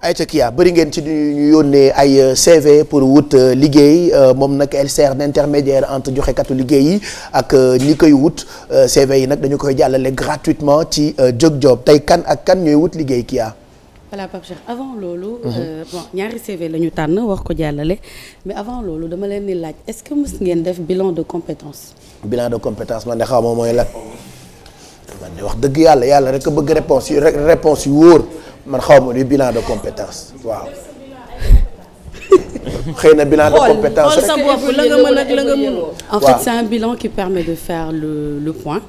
ayca Kya bëri ngeen ci ñu yónnee ay CV pour wut liggéey moom nag elle sert d'intermédiaire entre joxekatu liggéey yi ak ñi koy wut CV yi nag dañu koy jàllale gratuitement ci Jok Job tey kan ak kan ñooy wut liggéey Kya. voilà Pape Cheikh avant loolu. bon ñaari CV la ñu tànn wax ko jàllale mais avant loolu dama leen di laaj est-ce que mës ngeen def bilan de compétence. bilan de compétence man de xaw ma mooy lan man de wax dëgg yàlla rek a bëgg réponse yu wóor. man xaw ma ni bilan de compétence waaw xëy na bilan de compétence rek. xool sa bopp la nga mën ak la nga mën. En fait c'est un bilan qui permet de faire le point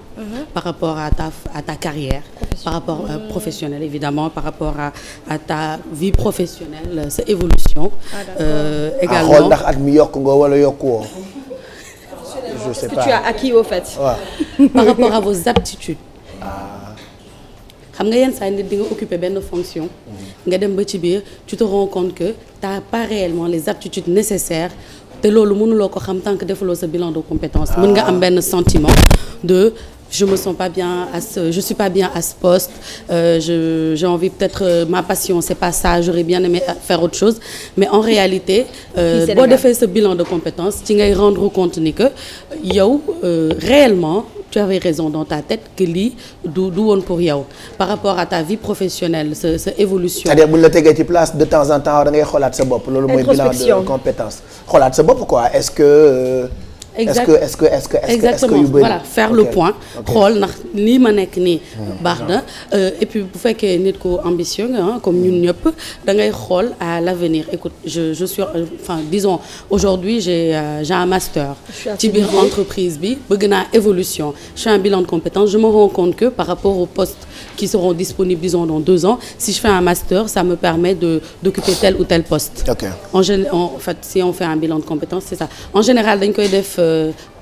par rapport à ta carrière, par rapport professionnelle évidemment, par rapport à ta vie professionnelle, sa évolution. Également xool ndax at mi yokk nga wala yokku woo. Je sais pas. Tu as acquis au fait. Ouais. Par rapport à vos aptitudes. xam nga yenn saa nit di nga occuper benn fonction nga dem ba ci biir tu te rends compte que t'as pas réellement les aptitudes nécessaires te loolu mënuloo ko xam tant que defuloo sa bilan de compétence mën nga am benn sentiment de je me sens pas bien je suis pas bien à ce poste j'ai envie peut-être ma passion c'est pas ça j'aurais bien aimé faire autre chose mais en réalité boo defee sa bilan de compétence ci ngay rendre compte ni que yow réellement tu avais raison dans ta tête que lii du woon pour yow par rapport à ta vie professionnelle sa évolution. c'est-à-dire bu ñu la tegee ci place de temps en temps da ngay xoolaat sa bopp. loolu mooy bilan de compétence. xoolaat sa bopp quoi est-ce que. exactement voilà faire le point xool ndax lii ma nekk nii baax na et puis bu fekkee nit ko ambitieux nga comme ñun ñëpp da ngay xool à l'avenir écoute je suis enfin disons aujourd'hui j'ai un master ci biir entreprise bi bëgg naa évolution je fais un bilan de compétences je me rends compte que par rapport aux postes qui seront disponibles disons dans 2 ans si je fais un master ça me permet d'occuper tel ou tel poste. En fait si on fait un bilan de compétences c'est ça en général dañ koy def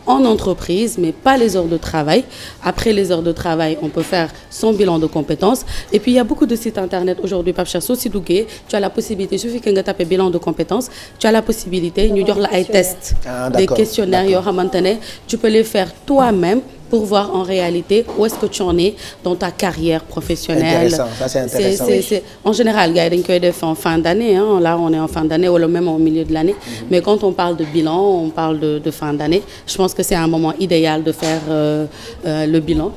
en entreprise mais pas les heures de travail après les heures de travail on peut faire son bilan de compétences et puis il y a beaucoup de sites internet aujourd'hui Pape Cheikh soo si duggee tu as la possibilité il suffit que nga tapé bilan de compétences tu as la possibilité ñu jox la ay tests des questionnaires yoo xamante ne tu peux les faire toi-même pour voir en réalité où est-ce que tu en es dans ta carrière professionnelle. Intéressant, ça c'est intéressant. C'est en général gars yi dañ koy def en fin d'année hein. Là on est en fin d'année wala même au milieu de l'année. Mais quand on parle de bilan, on parle de fin d'année. Je pense que c'est un moment idéal de faire le bilan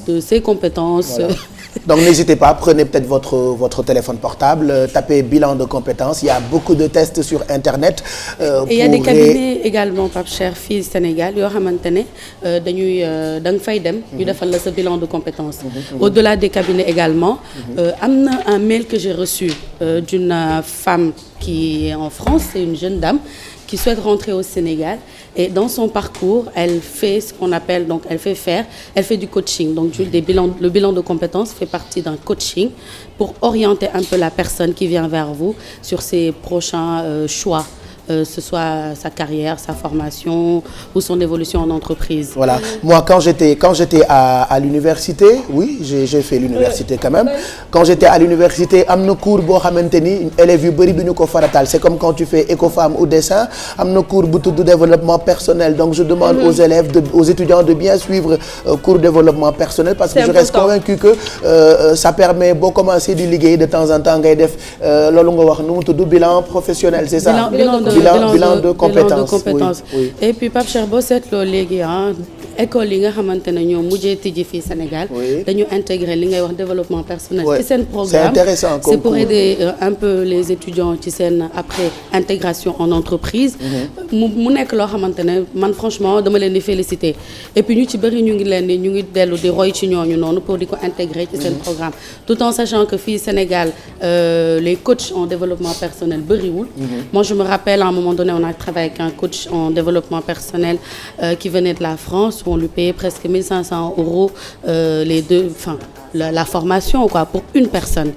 de ses compétences. Voilà. Donc n'hésitez pas, prenez peut-être votre téléphone portable, tapez bilan de compétences, il y a beaucoup de tests sur internet. Et il y a des cabinets également Pape Cheikh fii Sénégal yoo xamante ne dañuy da nga fay dem ñu defal la sa bilan de compétences. Au-delà des cabinets également am na un mail que j'ai reçu d'une femme qui est en France, c'est une jeune dame qui souhaite rentrer au Sénégal et dans son parcours elle fait ce qu'on appelle donc elle fait du coaching donc le bilan de compétences fait partie d'un coaching pour orienter un peu la personne qui vient vers vous sur ses prochains choix. Ce soit sa carrière, sa formation ou son évolution en entreprise. Voilà. Moi, quand j'étais à l'université, oui, j'ai fait l'université quand même. Quand j'étais à l'université, am na cours boo xamante ni élèves yu bëri duñu ko faratal. C'est comme quand tu fais écofemme ou dessin, am na cours bu tudd développement personnel. Donc je demande aux élèves, aux étudiants de bien suivre cours développement personnel parce que je reste convaincu que ça permet boo commencer di liggéey de temps en temps ngay def loolu nga wax nu mu tudd bilan professionnel, c'est ça. Bilan de compétences. Oui. Et puis Pape Cheikh boo seetloo léegi école yi nga xamante ne ñoom mujjee tijji fii Sénégal dañu intégrer li ngay wax développement personnel ci seen programme. C'est intéressant. C'est pour aider un peu les étudiants ci seen après intégration en entreprise. mu nekk loo xamante ne man franchement dama leen di féliciter et puis ñu ci bëri ñu ngi dellu di roy ci ñooñu noonu pour di ko intégrer ci seen programme tout en sachant que fii Sénégal les coachs en développement personnel bëriwul. Moi je me rappelle à un moment donné on a travaillé avec un coach en développement personnel qui venait de la France. On lui payait presque 1500 € la formation quoi pour une personne.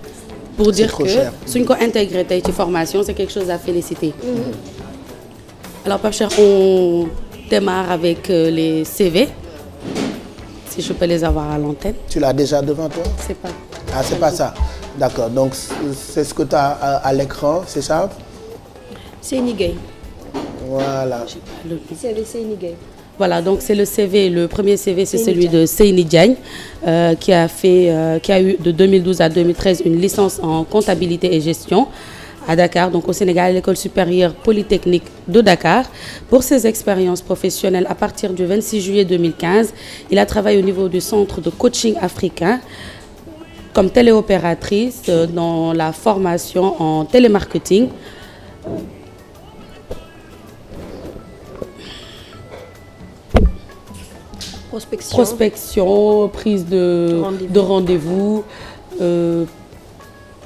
Pour dire que suñ ko intégré tey ci formation c'est quelque chose à féliciter. Alors Pape Cheikh on démarre avec les CV. Si je peux les avoir à l'antenne. Tu l'as déjà devant toi? C'est pas ça. D'accord. Donc c'est ce que tu as à l'écran, c'est ça? Seyni Gueye. Voilà. CV Seyni Gueye. Voilà, donc c'est le CV, le premier CV, c'est celui de Seyni Diagne, qui a eu de 2012 à 2013 une licence en comptabilité et gestion à Dakar, donc au Sénégal, à l'École supérieure polytechnique de Dakar. Pour ses expériences professionnelles, à partir du 26 juillet 2015, il a travaillé au niveau du centre de coaching africain comme téléopératrice dans la formation en télémarketing. Prospection, prise de rendez-vous,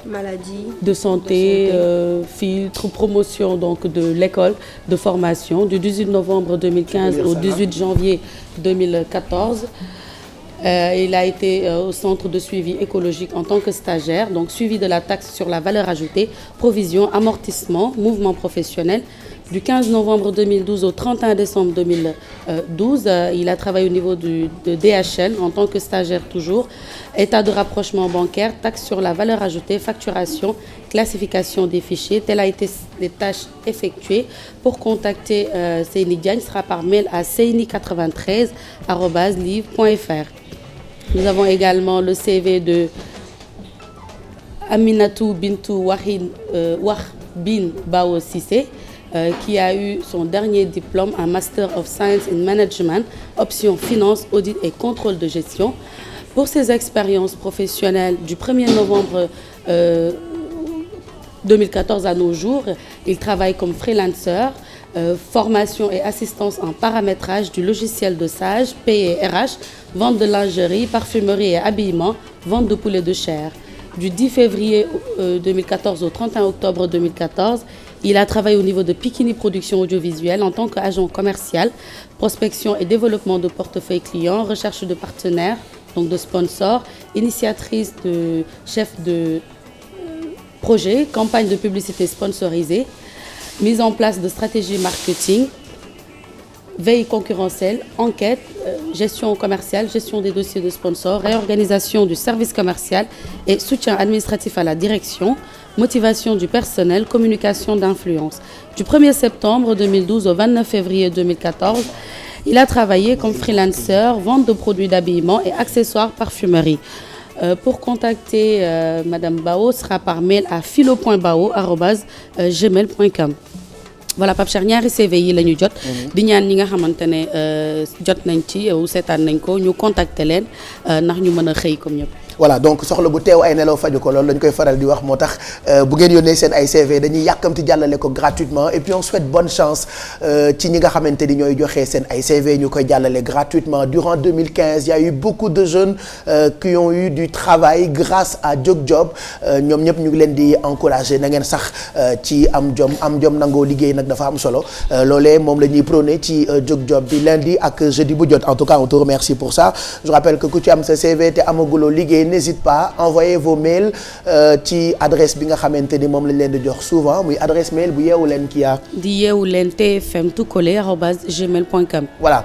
maladie, de santé, filtre, promotion donc de l'école de formation du 18 novembre 2015 au 18 janvier 2014. Il a été au centre de suivi écologique en tant que stagiaire, donc suivi de la taxe sur la valeur ajoutée, provision, amortissement, mouvement professionnel. Du 15 novembre 2012 au 31 décembre 2012, il a travaillé au niveau de DHL en tant que stagiaire toujours. État de rapprochement bancaire, taxe sur la valeur ajoutée, facturation, classification des fichiers. Telles a été les tâches effectuées. Pour contacter Seyni Diagne, sera par mail à seyni93@live.fr. Nous avons également le CV de Aminatou Bintou Wahbin Bao Cissé, qui a eu son dernier diplôme, un Master of Science in Management, option finance, audit et contrôle de gestion. Pour ses expériences professionnelles du 1er novembre 2014 à nos jours, il travaille comme freelancer, formation et assistance en paramétrage du logiciel de Sage, P et RH, vente de lingerie, parfumerie et habillement, vente de poulet de chair. Du 10 février 2014 au 31 octobre 2014, il a travaillé au niveau de Pikini Production Audiovisuelle en tant qu'agent commercial, prospection et développement de portefeuille clients, recherche de partenaires, donc de sponsors, initiatrice de chef de projet, campagne de publicité sponsorisée, mise en place de stratégies marketing, veille concurrentielle, enquête, gestion commerciale, gestion des dossiers de sponsors, réorganisation du service commercial et soutien administratif à la direction, motivation du personnel, communication d'influence. Du 1er septembre 2012 au 29 février 2014, il a travaillé comme freelancer, vente de produits d'habillement et accessoires parfumerie. Pour contacter Madame Bao, sera par mail à philo.bao@gmail.com. Voilà Pape Cheikh ñaari CV yi la ñu jot. di ñaan ñi nga xamante ne jot nañ ci ou seetaan nañ ko ñu contacter leen ndax ñu mën a xëy comme ñëpp. voilà donc soxla bu teew ay nelaw faju ko loolu lañ koy faral di wax moo tax bu ngeen yónnee seen ay CV dañuy yàkkamti jàllale ko gratuitement et puis on souhaite bonne chance ci ñi nga xamante ni ñooy joxe seen ay CV ñu koy jàllale gratuitement. Durant 2015 il y a eu beaucoup de jeunes qui ont eu du travail grâce à Jok Job ñoom ñëpp ñu ngi leen di encourager na ngeen sax ci am jom nangoo liggéey nag dafa am solo loolee moom la ñuy prôné ci Jok Job bi lundi ak jeudi bu jot. En tout cas on te remercie pour ça. Je rappelle que ku ci am sa CV te amaguloo liggéey n'hésite pas, envoyez vos mails ci adresse bi nga xamante ni moom lañ leen di jox souvent muy adresse mail bu Yeewu Leen ki a di Yeewu Leen TFM tout collé @gmail.com. Voilà.